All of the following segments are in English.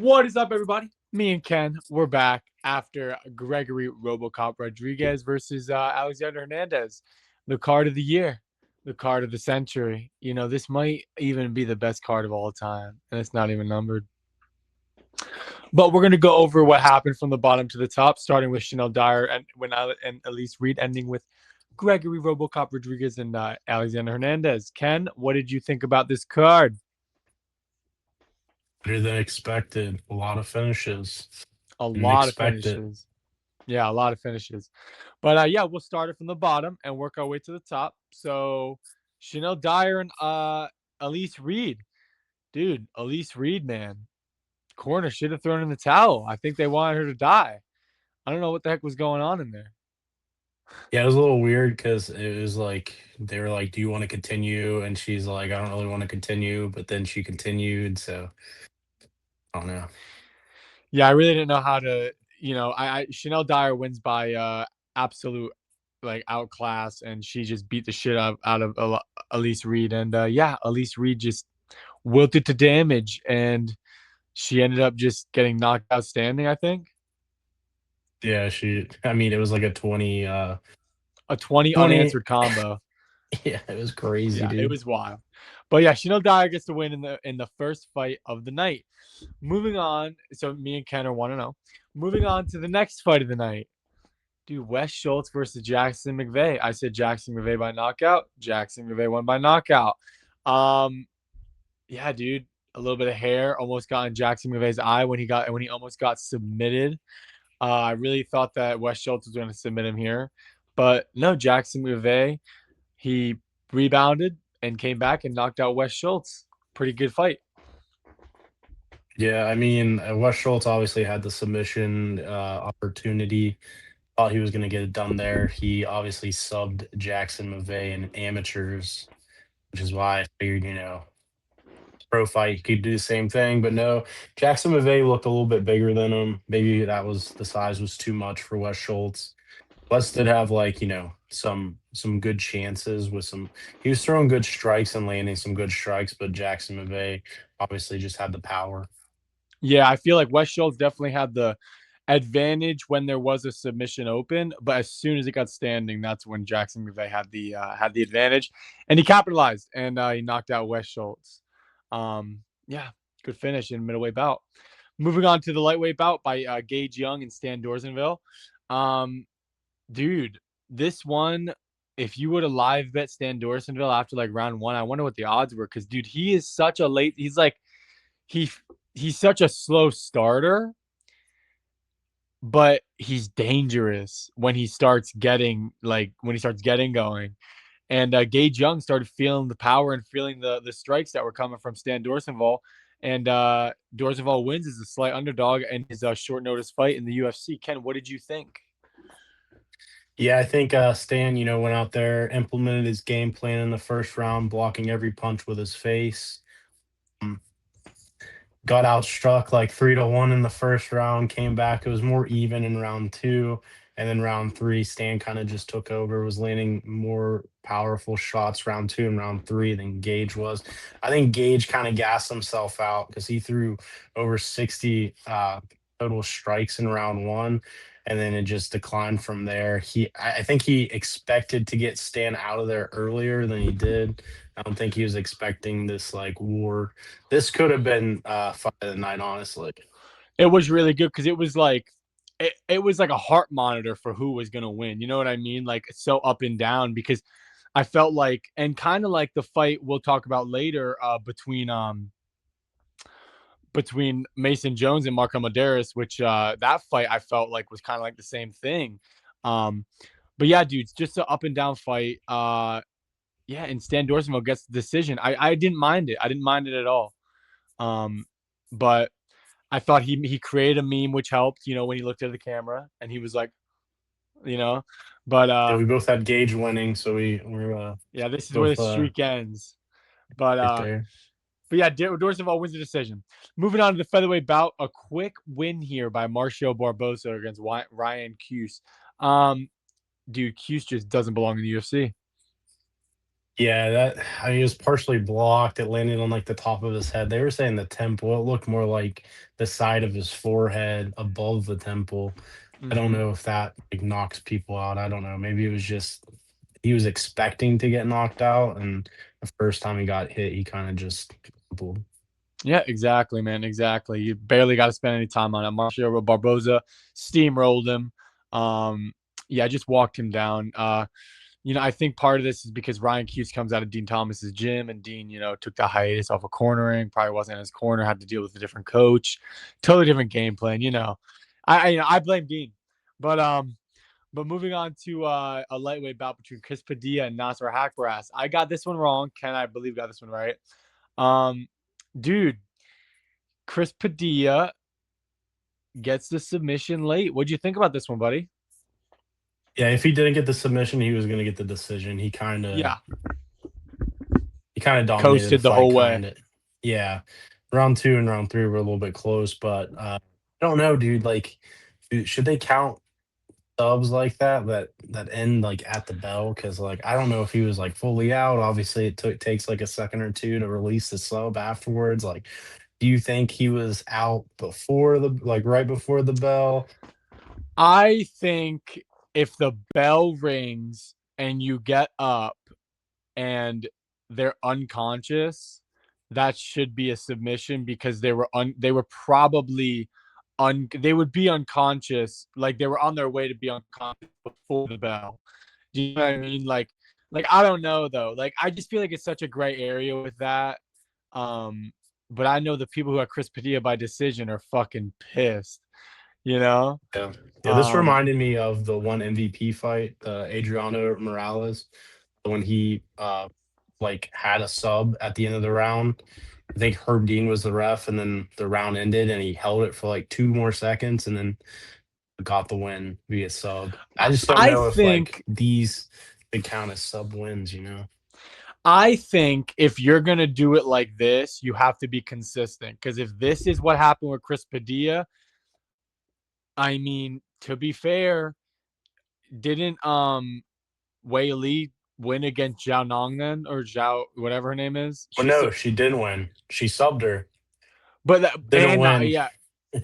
What is up, everybody? Me and Ken, we're back after Gregory Robocop Rodriguez versus Alexander Hernandez. The card of the year, the card of the century. This might even be the best card of all time, and it's not even numbered. But we're going to go over what happened from the bottom to the top, starting with Chanel Dyer and Elise Reed, ending with Gregory Robocop Rodriguez and Alexander Hernandez. Ken, what did you think about this card? Better than expected. A lot of finishes. A Didn't lot of expect it. finishes. Yeah, a lot of finishes. But yeah, we'll start it from the bottom and work our way to the top. So Chanel Dyer and Elise Reed. Dude, Elise Reed, man. Corner should have thrown in the towel. I think they wanted her to die. I don't know what the heck was going on in there. Yeah, it was a little weird because it was like they were like, "Do you want to continue?" And she's like, "I don't really want to continue." But then she continued, so I don't know. Yeah, I really didn't know how to, I Chanel Dyer wins by absolute like outclass, and she just beat the shit out of Elise Reed. And yeah, Elise Reed just wilted to damage, and she ended up just getting knocked out standing, I think. Yeah, she. I mean, it was like a 20, A 20 20. unanswered combo. Yeah, it was crazy, Yeah, it dude. was wild. But yeah, Chanel Dyer gets to win in the first fight of the night. Moving on, so me and Ken are 1-0. Moving on to the next fight of the night. Dude, Wes Schultz versus Jackson McVeigh. I said Jackson McVeigh by knockout. Jackson McVeigh won by knockout. Um, yeah, dude, a little bit of hair almost got in Jackson McVeigh's eye when he almost got submitted. I really thought that Wes Schultz was going to submit him here, but no, Jackson McVeigh, he rebounded and came back and knocked out Wes Schultz. Pretty good fight. Yeah, I mean, Wes Schultz obviously had the submission opportunity. Thought he was going to get it done there. He obviously subbed Jackson McVeigh in amateurs, which is why I figured, pro fight, he could do the same thing. But no, Jackson McVeigh looked a little bit bigger than him. Maybe that was the size was too much for Wes Schultz. Wes did have like, some good chances with some he was throwing good strikes and landing some good strikes, but Jackson McVeigh obviously just had the power. Yeah, I feel like Wes Schultz definitely had the advantage when there was a submission open, but as soon as it got standing, that's when Jackson McVeigh had the advantage, and he capitalized and he knocked out Wes Schultz. Yeah, good finish in middleweight bout. Moving on to the lightweight bout by Gage Young and Stan Dorsenville. Um, dude, this one, if you would have live bet Stan Dorsenville after like round one, I wonder what the odds were. Because dude, he is such a late. He's like he he's such a slow starter, but he's dangerous when he starts getting going. And Gage Young started feeling the power and feeling the strikes that were coming from Stan Dorsenville. And Dorsenville wins as a slight underdog in his short notice fight in the UFC. Ken, what did you think? Yeah, I think Stan, went out there, implemented his game plan in the first round, blocking every punch with his face. Um, got outstruck like 3-1 in the first round, came back. It was more even in round two. And then round three, Stan kind of just took over, was landing more powerful shots round two and round three than Gage was. I think Gage kind of gassed himself out because he threw over 60 total strikes in round one. And then it just declined from there. I think he expected to get Stan out of there earlier than he did. I don't think he was expecting this like war. This could have been fight of the night, honestly. It was really good because it was like a heart monitor for who was gonna win. You know what I mean? Like so up and down because I felt like and kind of like the fight we'll talk about later between Mason Jones and Marco Maderas, which that fight I felt like was kind of like the same thing. Um, but yeah, dudes, just an up and down fight. Yeah, and Stan Dorsenville gets the decision. I didn't mind it. I didn't mind it at all. Um, but I thought he created a meme which helped, when he looked at the camera and he was like, you know, but Yeah, we both had Gage winning, so we're yeah, this is where the both streak ends. But right uh, there. but yeah, Dorsenville wins the decision. Moving on to the featherweight bout, a quick win here by Marcio Barbosa against Ryan Cuse. Um, dude, Cuse just doesn't belong in the UFC. Yeah, that I mean, it was partially blocked. It landed on like the top of his head. They were saying the temple. It looked more like the side of his forehead above the temple. I don't Hmm. know if that like knocks people out. I don't know. Maybe it was just he was expecting to get knocked out, and the first time he got hit, he kind of just crumpled. Yeah, exactly, man. Exactly. You barely got to spend any time on it. Marcio Barboza steamrolled him. Um, yeah, just walked him down. I think part of this is because Ryan Hughes comes out of Dean Thomas's gym, and Dean, took the hiatus off of cornering. Probably wasn't in his corner. Had to deal with a different coach, totally different game plan. I blame Dean, but moving on to a lightweight bout between Chris Padilla and Nasser Hakbaras. I got this one wrong. Ken, I believe, got this one right. Um, dude, Chris Padilla gets the submission late. What'd you think about this one, buddy? Yeah, if he didn't get the submission, he was gonna get the decision. Yeah, He kind of dominated the coasted the fight, whole way. kind of. Yeah, round two and round three were a little bit close, but I don't know, dude. Like, should they count subs like that end like at the bell? Because like I don't know if he was like fully out. Obviously, it takes like a second or two to release the sub afterwards. Like, do you think he was out before the like right before the bell? I think if the bell rings and you get up and they're unconscious, that should be a submission because they were probably they would be unconscious, like they were on their way to be unconscious before the bell. Do you know what I mean? Like I don't know though. Like I just feel like it's such a gray area with that. Um, but I know the people who have Chris Padilla by decision are fucking pissed. You know? Yeah. Yeah, this Um, reminded me of the one MVP fight, Adriano Morales, when he like had a sub at the end of the round. I think Herb Dean was the ref, and then the round ended, and he held it for like 2 more seconds, and then got the win via sub. I just don't I know if like think these could count as sub wins, you know? I think if you're gonna do it like this, you have to be consistent. Because if this is what happened with Chris Padilla, I mean, to be fair, didn't Wei Li win against Zhao Nong then, or Zhao whatever her name is? Well, no, she didn't win. She subbed her. But that, Didn't and not, win. yeah,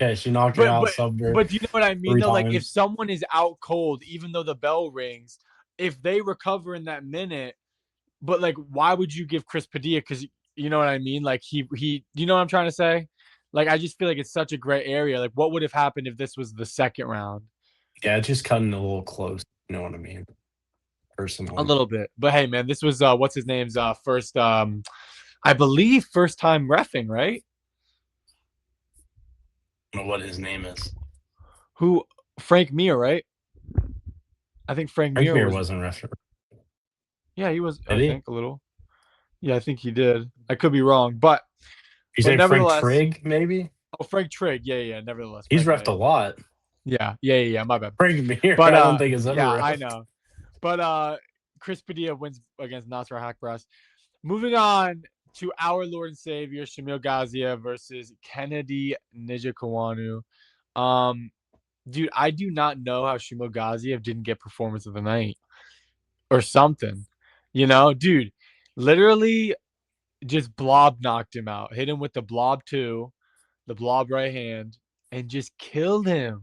Yeah, she knocked her but out, but subbed her but do you know what I mean three though? Like if times. someone is out cold, even though the bell rings, if they recover in that minute, but like why would you give Chris Padilla? Because you know what I mean. Like you know what I'm trying to say. Like I just feel like it's such a gray area. Like what would have happened if this was the second round? Yeah, it's just cutting a little close. You know what I mean? A Personally. little bit, but hey, man, this was what's his name's first I believe first time refing, right? I don't know what his name is. Who Frank Mir, right? I think Frank Frank Mir Mir was. wasn't ref. Yeah, he was. Did I he? think a little. Yeah, I think he did. I could be wrong, but You say Frank nevertheless. Trigg, maybe? Oh, Frank Trigg. Yeah, yeah. Nevertheless, He's Frank refed a Mir. lot. Yeah, yeah, yeah, yeah. My bad. Frank Mir, But I don't think has yeah, ever I refed. know. But Chris Padilla wins against Nasser Hakbaras. Moving on to our Lord and Savior Shamil Gaziev versus Kennedy Nijakawana. Um, dude, I do not know how Shamil Gaziev didn't get performance of the night or something. Dude, literally just blob knocked him out. Hit him with the blob two, the blob right hand, and just killed him.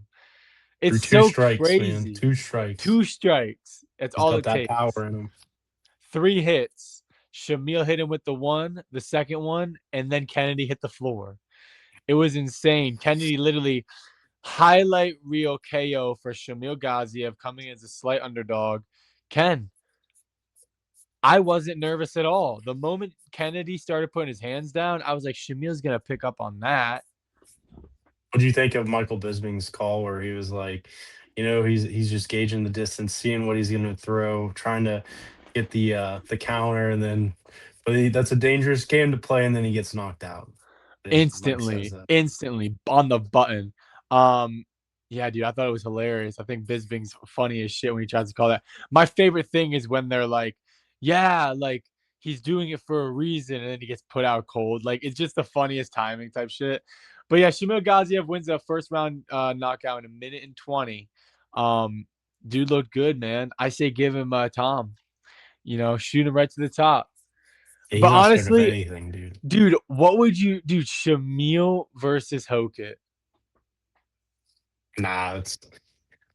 It's Through two so strikes, man. crazy. 2 strikes. 2 strikes. That's He's all got it that power takes. in him. 3 hits. Shamil hit him with the one, the second one, and then Kennedy hit the floor. It was insane. Kennedy literally highlight reel KO for Shamil Gaziev coming as a slight underdog. Ken, I wasn't nervous at all. The moment Kennedy started putting his hands down, I was like, Shamil's gonna pick up on that. What do you think of Michael Bisping's call where he was like, he's just gauging the distance, seeing what he's going to throw, trying to get the counter, and then, that's a dangerous game to play, and then he gets knocked out. Mike says Instantly, that. instantly on the button. Um, yeah, dude, I thought it was hilarious. I think Bisping's funny as shit when he tries to call that. My favorite thing is when they're like, yeah, like he's doing it for a reason, and then he gets put out cold. Like it's just the funniest timing type shit. But yeah, Shamil Gaziev wins a first round knockout in a minute and 20. Um, dude looked good, man. I say give him Tom. Shoot him right to the top. Yeah, But he's not scared of honestly, anything, dude. dude, what would you do? Shamil versus Hokit. Nah, it's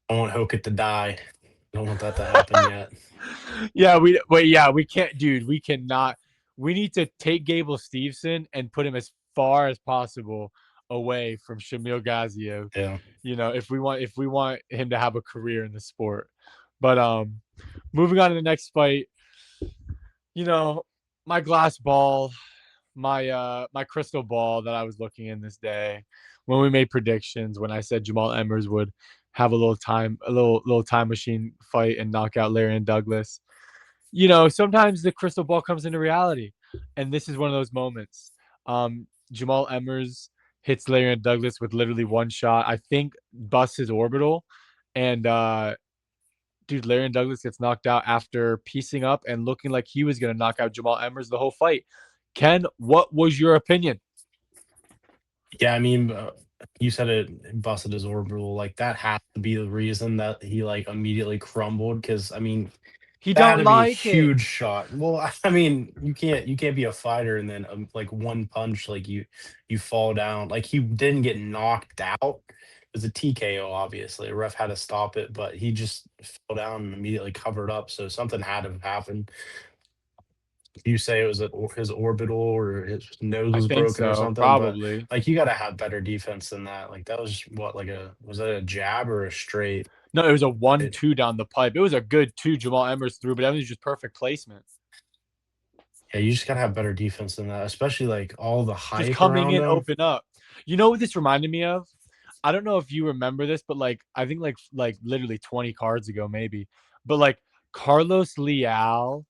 I want Hokit to die. I don't want that to happen yet. we can't, dude. We cannot. We need to take Gable Steveson and put him as far as possible away from Shamil Gaziev. Yeah. If we want him to have a career in the sport. But moving on to the next fight, my glass ball, my crystal ball that I was looking in this day when we made predictions, when I said Jamal Emmers would have a little time machine fight and knock out Larry and Douglas. Sometimes the crystal ball comes into reality, and this is one of those moments. Jamal Emmers hits Larry and Douglas with literally one shot. I think busts his orbital, and dude, Larry and Douglas gets knocked out after piecing up and looking like he was going to knock out Jamal Emmers the whole fight. Ken, what was your opinion? Yeah, I mean, you said it busted his orbital. Like that has to be the reason that he like immediately crumbled. Because I mean, He that had don't to be a like it. huge shot. Well, I mean, you can't be a fighter and then like one punch like you fall down. Like he didn't get knocked out. It was a TKO, obviously. A ref had to stop it, but he just fell down and immediately covered up. So something had to have happened. You say it was his orbital or his nose I was think broken or so, something, but probably. like you got to have better defense than that. Like that was what like a was that a jab or a straight? No, it was a 1-2 down the pipe. It was a good two Jamal Emmers threw, but everything's just perfect placement. Yeah, you just gotta have better defense than that, especially like all the Just hype coming around in, him. open up. You know what this reminded me of? I don't know if you remember this, but like I think like literally 20 cards ago, maybe. But like Carlos Leal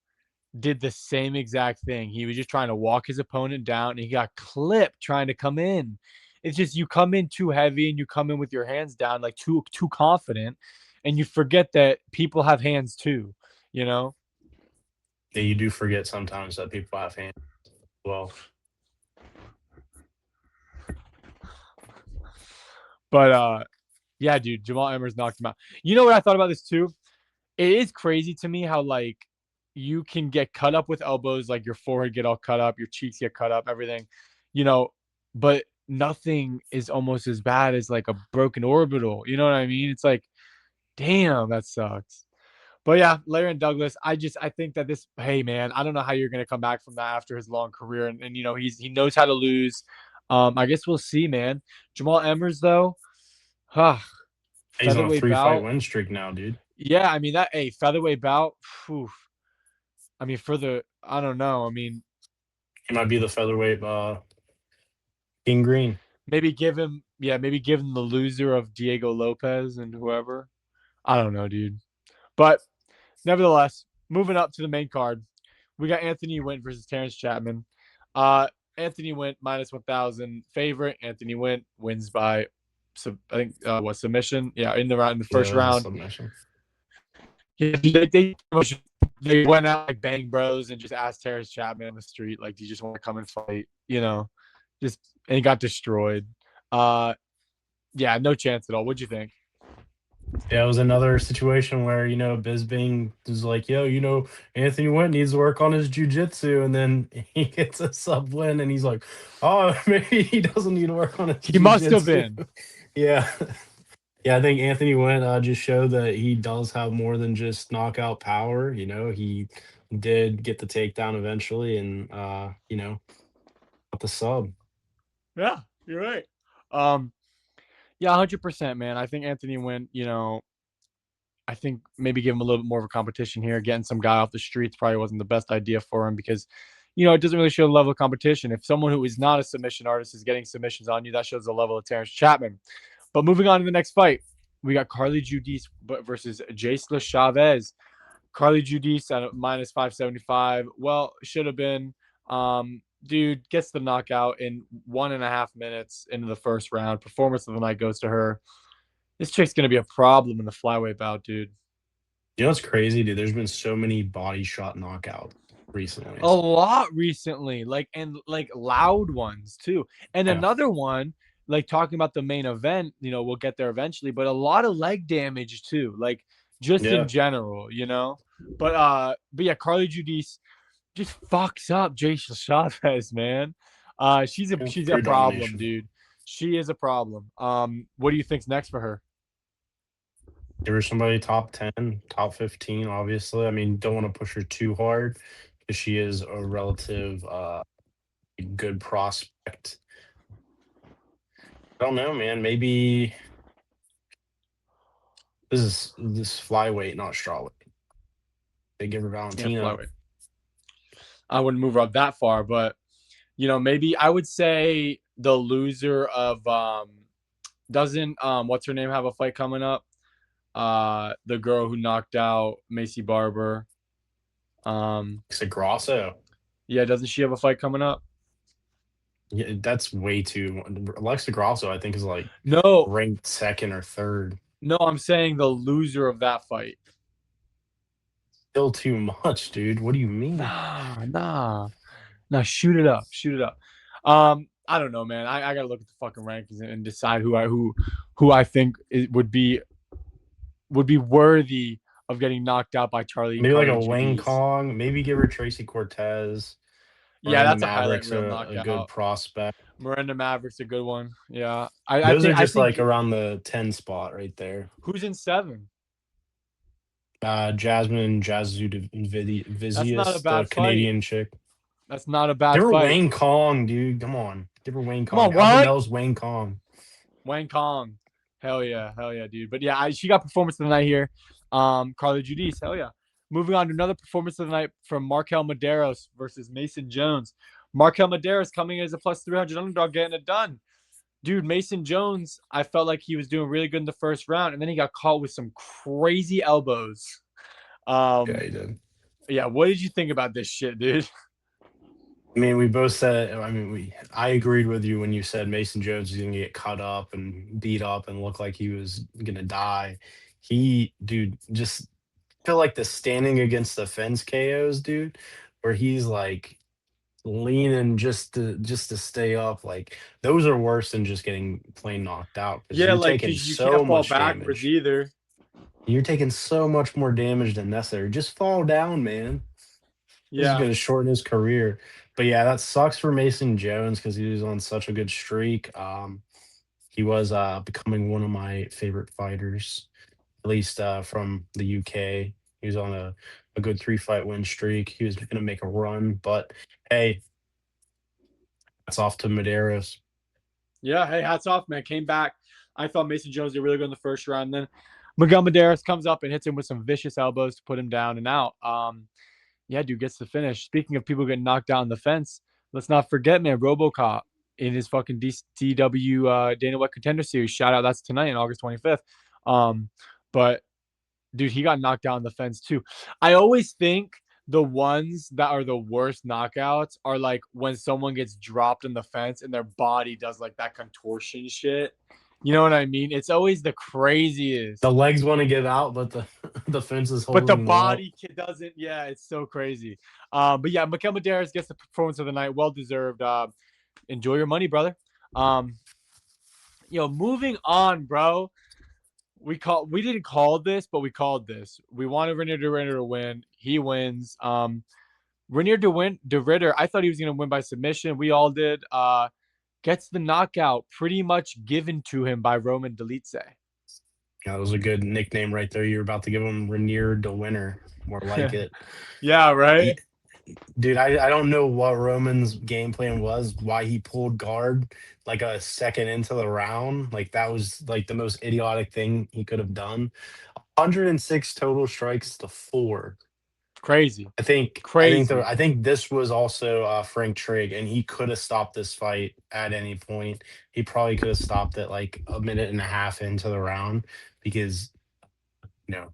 did the same exact thing. He was just trying to walk his opponent down and he got clipped trying to come in. It's just you come in too heavy and you come in with your hands down like too confident and you forget that people have hands too, you know? Yeah, you do forget sometimes that people have hands as well. But yeah, dude, Jamal Emmers knocked him out. You know what I thought about this too? It is crazy to me how like you can get cut up with elbows, like your forehead get all cut up, your cheeks get cut up, everything, you know, but nothing is almost as bad as like a broken orbital. You know what I mean? It's like, damn, that sucks. But yeah, Larry and Douglas, I think that this, hey man, I don't know how you're gonna come back from that after his long career, and he knows how to lose. I guess we'll see, man. Jamal Emmers though, huh, He's on a featherweight 3 fight bout. win streak now, dude. Yeah, I mean that. Hey, featherweight bout. Whew, I mean, I don't know. I mean, He might be the featherweight King Green. maybe give him the loser of Diego Lopez and whoever. I don't know, dude. But nevertheless, moving up to the main card, we got Anthony Wint versus Terrence Chapman. Anthony Wint -1,000 favorite. Anthony Wint wins by, I think, what, submission? Yeah, in the first Yeah, that's a round. submission. Yeah, they went out like bang bros and just asked Terrence Chapman on the street, like, do you just want to come and fight? Just and he got destroyed. Uh, yeah, no chance at all. What'd you think? Yeah, it was another situation where, Bisbing was like, yo, Anthony Went needs to work on his jujitsu. And then he gets a sub win and he's like, oh, maybe he doesn't need to work on his He must have jujitsu. been. Yeah. Yeah, I think Anthony Went just showed that he does have more than just knockout power. He did get the takedown eventually and, got the sub. Yeah, you're right. Um, yeah, 100%, man. I think Anthony Wint, I think maybe give him a little bit more of a competition here. Getting some guy off the streets probably wasn't the best idea for him because, it doesn't really show the level of competition. If someone who is not a submission artist is getting submissions on you, that shows the level of Terrence Chapman. But moving on to the next fight, we got Carly Judice versus Jace Chavez. Carly Judice at -575. Well, should have been. Dude gets the knockout in 1.5 minutes into the first round. Performance of the night goes to her. This chick's gonna be a problem in the flyweight bout, dude. You know what's crazy, dude? There's been so many body shot knockouts recently. A lot recently, like loud ones too. And Yeah. another one, like talking about the main event, we'll get there eventually, but a lot of leg damage too. Like just in Yeah, general, you know. But yeah, Carly Judice just fucks up Jason Chavez, man. yeah, She's a pure problem, domination. dude. She is a problem. What do you think's next for her? Give her somebody top 10, top 15, obviously. I mean, don't want to push her too hard because she is a relative good prospect. I don't know, man. Maybe this flyweight, not strawweight. They give her Yeah, Valentina. flyweight. I wouldn't move her up that far, but maybe I would say the loser of doesn't what's her name have a fight coming up? The girl who knocked out Macy Barber. It's a Grasso. Yeah, doesn't she have a fight coming up? Yeah, that's way too. Alexa Grasso, I think, is like No, ranked second or third. no, I'm saying the loser of that fight. Still too much, dude. What do you mean? Nah. Shoot it up, shoot it up. I don't know, man. I gotta look at the fucking rankings and decide who I think would be worthy of getting knocked out by Charlie Maybe like Carly a Wang Judice. Kong. Maybe give her Tracy Cortez. Yeah, Miranda that's a highlight Maverick's reel a good knockout. prospect. Miranda Maverick's a good one. Yeah, Those are I just think like around the 10 spot right there. who's in seven? Jasmine Jazu That's not a Vizius, the bad fight. Canadian chick. That's not a Give bad her fight. Wayne Kong, dude. Come on. Give her Wayne Come Kong. on, Alba what? Mel's Wayne Kong. Wang Kong. Hell yeah, dude. But yeah, she got performance of the night here. Carly Judice, hell yeah. Moving on to another performance of the night from Markel Medeiros versus Mason Jones. Markel Medeiros coming as a plus 300 underdog, getting it done. Dude, Mason Jones, I felt like he was doing really good in the first round, and then he got caught with some crazy elbows. Yeah, Um, he did. yeah, what did you think about this shit, dude? I mean, we both said. I mean, I agreed with you when you said Mason Jones is going to get cut up and beat up and look like he was going to die. Dude, just feel like the standing against the fence KOs, dude, where he's like leaning just to stay up. Like those are worse than just getting plain knocked out because Yeah, you're like, taking because you so can't fall much backwards damage. either. You're taking so much more damage than necessary. Just fall down, man. This is Yeah. going to shorten his career. But yeah, that sucks for Mason Jones because he was on such a good streak. He was becoming one of my favorite fighters, at least from the UK. He was on a good 3 fight win streak. He was going to make a run, but hey, that's off to Medeiros. Yeah, hey, hats off, man. Came back. I thought Mason Jones did really good in the first round. Then Miguel Medeiros comes up and hits him with some vicious elbows to put him down and out. Yeah, dude gets the finish. Speaking of people getting knocked down the fence, let's not forget, man, Robocop in his fucking DW Dana White Contender Series. Shout out, that's tonight on August 25th. But dude, he got knocked down the fence too. I always think the ones that are the worst knockouts are like when someone gets dropped in the fence and their body does like that contortion shit. You know what I mean? It's always the craziest. The legs want to give out, but the the fence is But the holding them up. body doesn't. Yeah, it's so crazy. But yeah, Miguel Medeiros gets the performance of the night. Well deserved. Enjoy your money, brother. Um, moving on, bro. We didn't call this, but we called this. We wanted Renier de Ritter to win. He wins. Renier de Ritter, I thought he was gonna win by submission. We all did. Gets the knockout pretty much given to him by Roman Dolidze. Yeah, that was a good nickname right there. You're about to give him Renier the winner. More like it. Yeah, right. He, dude, I don't know what Roman's game plan was, why he pulled guard like a second into the round. Like that was like the most idiotic thing he could have done. 106 total strikes to 4. Crazy. Crazy. I think this was also Frank Trigg, and he could have stopped this fight at any point. He probably could have stopped it like a minute and a half into the round because you know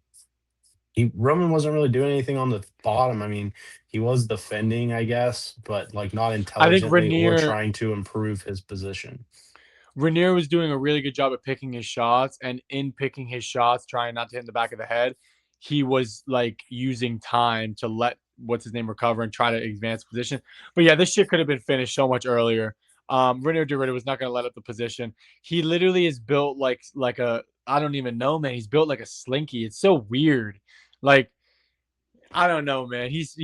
Roman wasn't really doing anything on the bottom. I mean, he was defending, I guess, but like not I think intelligently or trying to improve his position. Renier was doing a really good job at picking his shots, and in picking his shots, trying not to hit in the back of the head, he was like using time to let what's his name recover and try to advance position. But yeah, this shit could have been finished so much earlier. Renier de Ritter was not going to let up the position. He literally is built like I don't even know, man. He's built like a slinky. It's so weird. Like I don't know, man. He's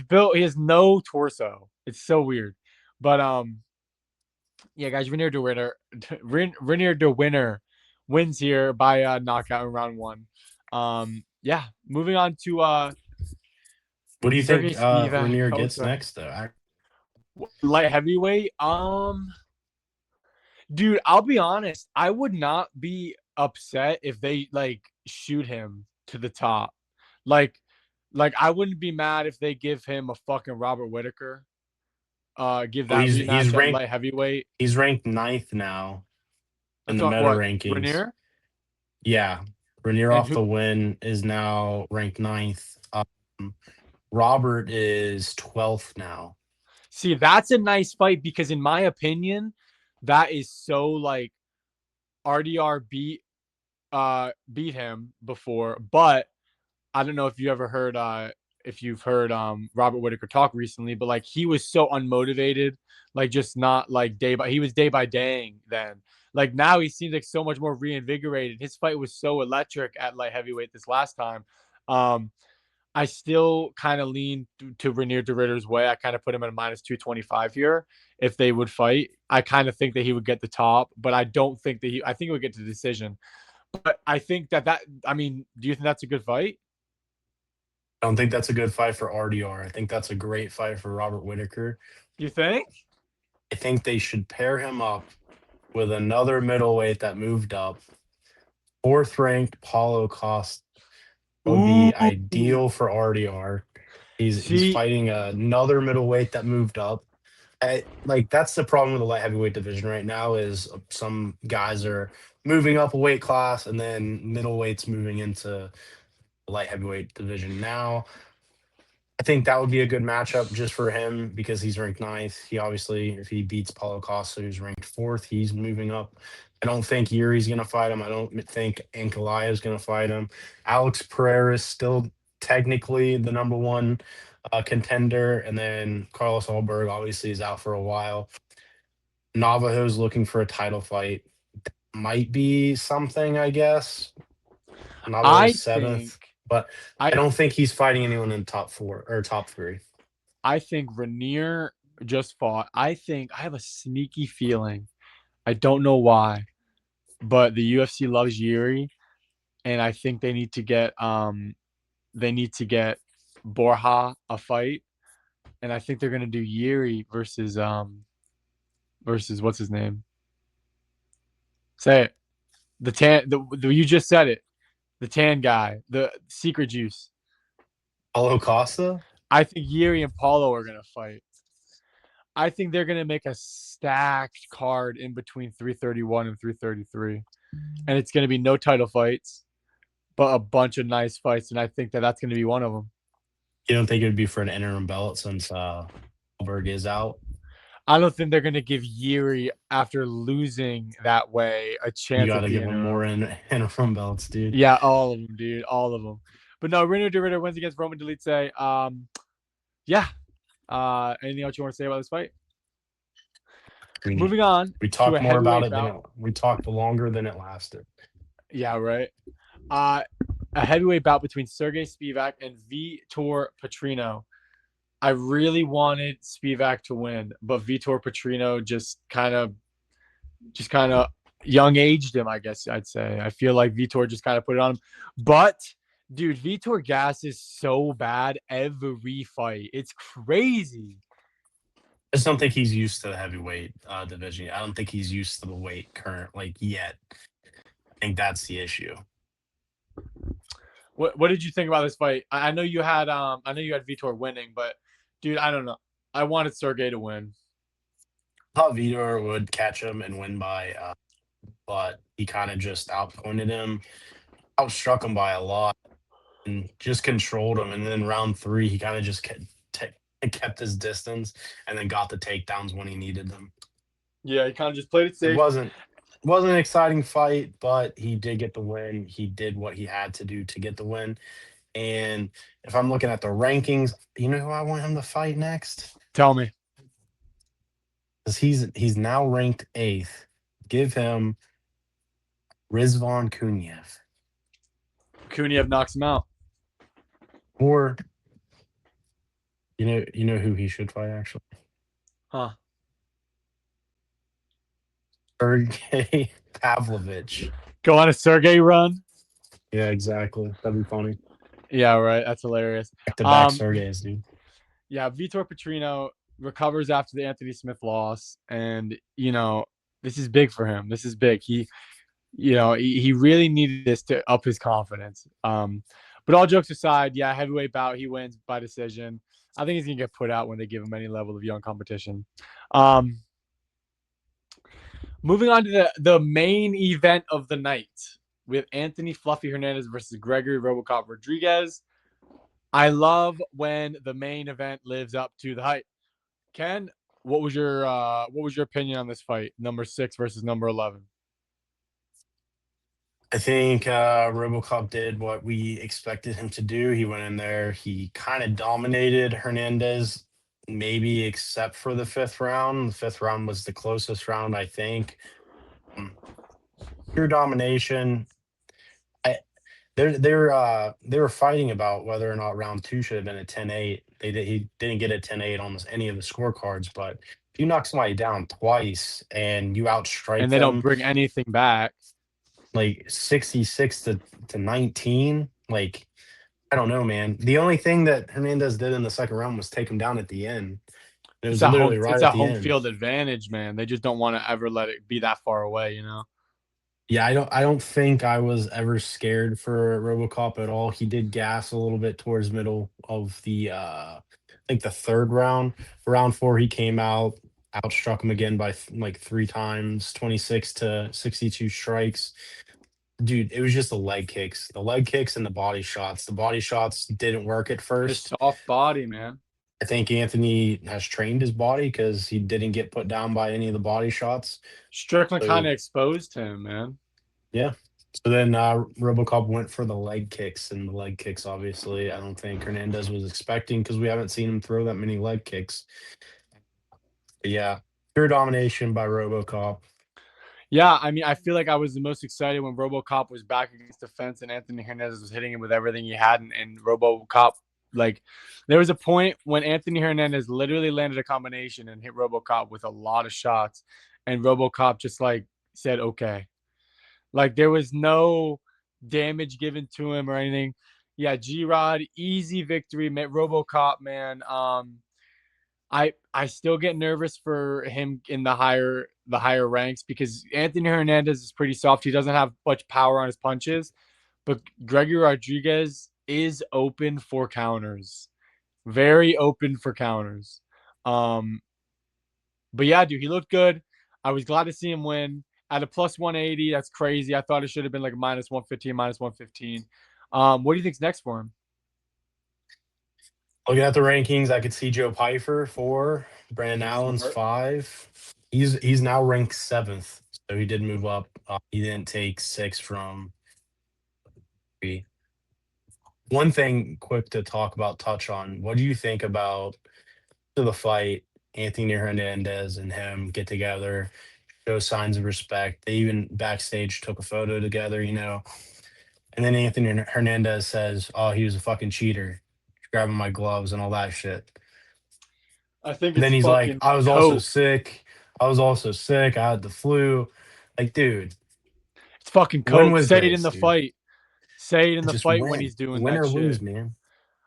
built. He has no torso. It's so weird. But yeah, guys, Renier de Winner wins here by knockout in round one. Yeah, moving on to What do you Sergey think Spivak. Renier Oh, gets sorry, next, though? light heavyweight. Dude, I'll be honest. I would not be upset if they like shoot him to the top. Like, like I wouldn't be mad if they give him a fucking Robert Whitaker. Give Well, that he's rematch at ranked light heavyweight. he's ranked ninth now in That's the not meta what rankings. Renier Yeah, Renier and off who. the win is now ranked ninth. Robert is 12th now. See, that's a nice fight because, in my opinion, that is so like RDR beat him before, but I don't know if you ever heard if you've heard Robert Whitaker talk recently, but like he was so unmotivated, like just not like he was day by day then. Like now he seems like so much more reinvigorated. His fight was so electric at light heavyweight this last time. Um I still kind of lean to Renier de Ritter's way. I kind of put him at a minus 225 here if they would fight. I kind of think that he would get the top, but I don't think that I think he would get to the decision. But I think I mean, do you think that's a good fight? I don't think that's a good fight for RDR. I think that's a great fight for Robert Whitaker. You think? I think they should pair him up with another middleweight that moved up. Fourth ranked Paulo Costa would Ooh. be ideal for RDR. He's See, fighting another middleweight that moved up. Like that's the problem with the light heavyweight division right now is some guys are moving up a weight class and then middleweights moving into the light heavyweight division now. I think that would be a good matchup just for him because he's ranked ninth. He obviously, if he beats Paulo Costa, who's ranked fourth, he's moving up. I don't think Yuri's going to fight him. I don't think Ankalaev is going to fight him. Alex Pereira is still technically the number one contender. And then Carlos Alberg obviously is out for a while. Navajo's looking for a title fight. Might be something, I guess. I Navajo's think seventh, but I I don't think he's fighting anyone in top four or top three. I think Renier just fought. I think I have a sneaky feeling. I don't know why, but the UFC loves Yuri, and I think they need to get Borja a fight, and I think they're gonna do Yuri versus what's his name? Say it. The tan. You just said it. The tan guy. The secret juice. Paulo Costa? I think Yuri and Paulo are gonna fight. I think they're gonna make a stacked card in between 331 and 333, and it's gonna be no title fights, but a bunch of nice fights, and I think that that's gonna be one of them. You don't think it would be for an interim belt since Alberg is out? I don't think they're gonna give Yuri after losing that way a You chance got at to the give him more interim. interim belts, dude. Yeah, all of them, dude, all of them. But no, Renato de Ritter wins against Roman Dolidze. Yeah. Anything else you want to say about this fight? I mean, Moving on we to a talked more about heavyweight it than bout. we talked longer than it lasted. Yeah, right. Uh, a heavyweight bout between Sergey Spivak and Vitor Petrino. I really wanted Spivak to win, but Vitor Petrino just kind of young aged him, I guess I'd say. I feel like Vitor just kind of put it on him. But dude, Vitor Gas is so bad every fight. It's crazy. I just don't think he's used to the heavyweight division. I don't think he's used to the weight current like yet. I think that's the issue. What did you think about this fight? I know you had Vitor winning, but dude, I don't know. I wanted Sergey to win. I thought Vitor would catch him and win by, but he kind of just outpointed him, outstruck him by a lot, and just controlled him. And then round three, he kind of just kept his distance and then got the takedowns when he needed them. Yeah, he kind of just played it It safe. wasn't an exciting fight, but he did get the win. He did what he had to do to get the win. And if I'm looking at the rankings, you know who I want him to fight next? Tell me. Because he's now ranked eighth. Give him Rizvan Kunyev. Kuniev knocks him out. Or you know who he should fight actually? Huh. Sergey Pavlovich. Go on a Sergey run. Yeah, exactly. That'd be funny. Yeah, right. That's hilarious. Back to back Um, Sergeys, dude. yeah, Vitor Petrino recovers after the Anthony Smith loss, and this is big for him. This is big. He really needed this to up his confidence. But all jokes aside, yeah, heavyweight bout, he wins by decision. I think he's gonna get put out when they give him any level of young competition. Um, Moving on to the main event of the night with Anthony Fluffy Hernandez versus Gregory Robocop Rodriguez. I love when the main event lives up to the hype. Ken, what was your opinion on this fight? Number 6 versus number 11. I think Robocop did what we expected him to do. He went in there, he kind of dominated Hernandez, maybe except for the fifth round. The fifth round was the closest round, I think. Um, Pure domination. I, they were fighting about whether or not round two should have been a 10-8. He didn't get a 10-8 on any of the scorecards, but if you knock somebody down twice and you outstrike And they don't them bring anything back. like 66 to 19, like I don't know, man. The only thing that Hernandez did in the second round was take him down at the end. It It's was a home literally it's right a at the home end. field advantage, man. They just don't want to ever let it be that far away. Yeah, I don't think I was ever scared for RoboCop at all. He did gas a little bit towards middle of the I think the third round. Round four he came out, outstruck him again by like three times, 26 to 62 strikes. Dude, it was just the leg kicks. The leg kicks and the body shots. The body shots didn't work at His first. soft body, man. I think Anthony has trained his body because he didn't get put down by any of the body shots. Strickland kind So of exposed him, man. yeah. So then Robocop went for the leg kicks, and the leg kicks, obviously, I don't think Hernandez was expecting because we haven't seen him throw that many leg kicks. But yeah, pure domination by Robocop. Yeah, I mean, I feel like I was the most excited when RoboCop was back against the fence and Anthony Hernandez was hitting him with everything he had, and RoboCop, like, there was a point when Anthony Hernandez literally landed a combination and hit RoboCop with a lot of shots, and RoboCop just like said, "Okay," like there was no damage given to him or anything. Yeah, G Rod, easy victory, RoboCop, man. I still get nervous for him in the higher ranks because Anthony Hernandez is pretty soft. He doesn't have much power on his punches, but Gregory Rodriguez is open for counters. Very open for counters. Um, but yeah, dude, he looked good. I was glad to see him win at a plus 180. That's crazy. I thought it should have been like minus 115, minus 115. What do you think's next for him? Looking at the rankings, I could see Joe Pfeiffer 4, Brandon Allen's Smart. 5. He's now ranked 7th, so he did move up. He didn't take 6 from 3. One thing quick to talk about, touch on. What do you think about the fight? Anthony Hernandez and him get together, show signs of respect. They even backstage took a photo together. And then Anthony Hernandez says, "Oh, he was a fucking cheater, grabbing my gloves and all that shit." I think And then it's he's like, fucking "I was also coke. sick. I was also sick. I had the flu." Like, dude, It's fucking when coke. was Say it in this, the dude? fight. Say it in the Just fight when he's doing win that or shit. lose, man.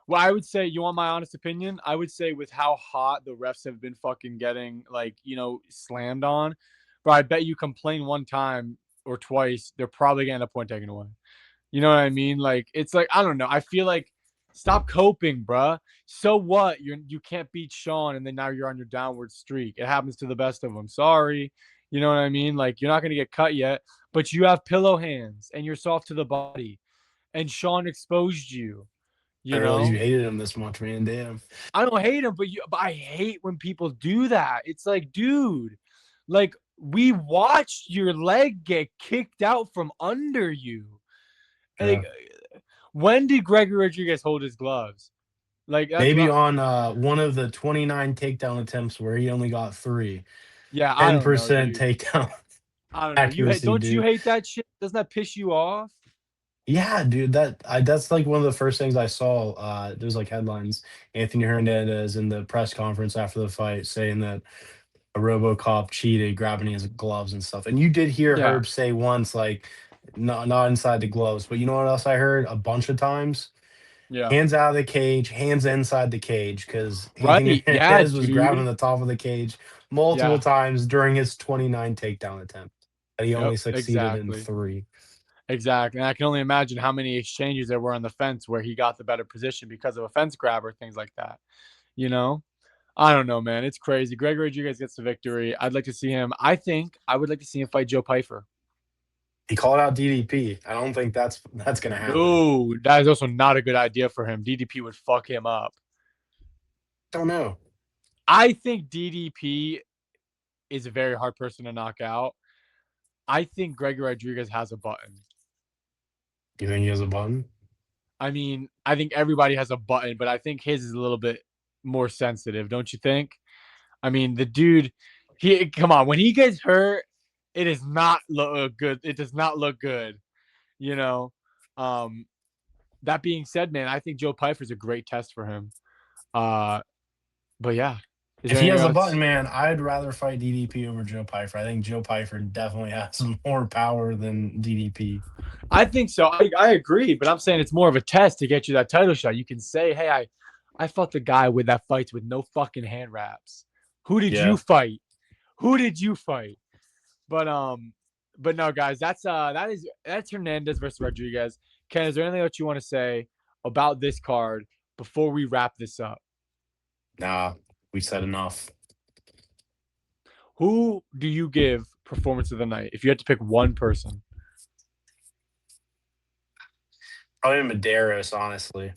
Well, I would say, you want my honest opinion? I would say with how hot the refs have been fucking getting, like, slammed on, bro, I bet you complain one time or twice, they're probably getting a point taken away. You know what I mean? Like, it's like, I don't know. I feel like stop coping, bruh. So what? You can't beat Sean, and then now you're on your downward streak. It happens to the best of them. Sorry. You know what I mean? Like, you're not gonna get cut yet, but you have pillow hands and you're soft to the body. And Sean exposed you, I you didn't realize you know? hated him this much, man. Damn. I don't hate him, but I hate when people do that. It's like, dude, like we watched your leg get kicked out from under you. Like, Yeah. when did Gregory Rodriguez hold his gloves? Like, that's Maybe what. on one of the 29 takedown attempts where he only got 3. Yeah, I don't know, 10% dude. takedown. I don't know. accuracy, Don't you dude. hate that shit? Doesn't that piss you off? Yeah, dude, that's like one of the first things I saw. There's like headlines. Anthony Hernandez in the press conference after the fight saying that a Robocop cheated, grabbing his gloves and stuff. And you did hear Yeah. Herb say once, like, not inside the gloves. But you know what else I heard a bunch of times? Yeah. Hands out of the cage, hands inside the cage, because Anthony Right. Yeah, Hernandez was grabbing dude. the top of the cage multiple Yeah. times during his 29 takedown attempt. And he Yep. only succeeded in Exactly. 3. Exactly. And I can only imagine how many exchanges there were on the fence where he got the better position because of a fence grab or things like that. You know? I don't know, man. It's crazy. Gregory Rodriguez gets the victory. I'd like to see him. I think I would like to see him fight Joe Pyfer. He called out DDP. I don't think that's gonna happen. No, that is also not a good idea for him. DDP would fuck him up. Don't know. I think DDP is a very hard person to knock out. I think Gregory Rodriguez has a button. You think he has a button? I mean, I think everybody has a button, but I think his is a little bit more sensitive, don't you think? I mean, the dude, he come on, when he gets hurt, it does not look good. It does not look good, you know. Um, that being said, man, I think Joe Pyfer's a great test for him. Uh, but yeah, is If there he anything has a button, else? man, I'd rather fight DDP over Joe Pyfer. I think Joe Pyfer definitely has some more power than DDP. I think so. I agree, but I'm saying it's more of a test to get you that title shot. You can say, hey, I fought the guy with that fights with no fucking hand wraps. Who did you Yeah. fight? Who did you fight? But but no, guys, that's Hernandez versus Rodriguez. Ken, is there anything else you want to say about this card before we wrap this up? Nah, we said enough. Who do you give performance of the night if you had to pick one person? Probably Medeiros, honestly.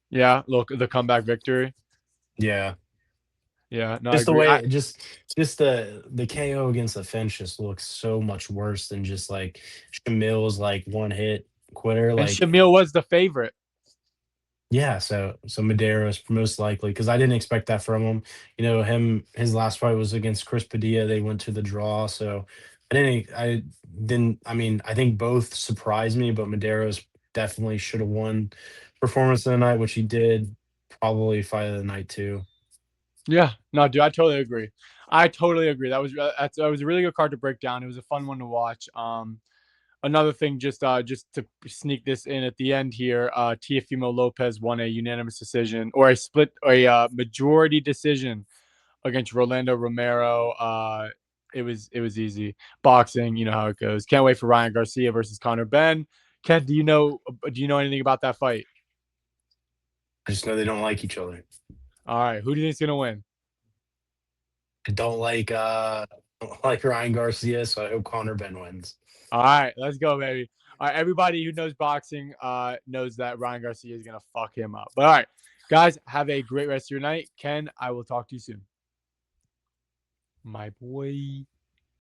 Yeah, look, the comeback victory. Yeah. Yeah, no, I Just the agree. way just the KO against the Finch just looks so much worse than just like Shamil's like one hit quitter. And Like, Shamil was the favorite. yeah, so Medeiros most likely because I didn't expect that from him. His last fight was against Chris Padilla. They went to the draw, so I mean, I think both surprised me, but Medeiros definitely should have won performance of the night, which he did. Probably fight of the night too. Yeah, no, dude, I totally agree. I totally agree. That was a really good card to break down. It was a fun one to watch. Another thing, just to sneak this in at the end here, Teofimo Lopez won a unanimous decision or a majority decision against Rolando Romero. It was easy. Boxing, you know how it goes. Can't wait for Ryan Garcia versus Conor Ben. Ken, do you know anything about that fight? I just know they don't like each other. All right, who do you think's gonna win? I don't like Ryan Garcia, so I hope Conor Ben wins. All right, let's go, baby. All right, everybody who knows boxing knows that Ryan Garcia is gonna fuck him up. But all right, guys, have a great rest of your night. Ken, I will talk to you soon. My boy.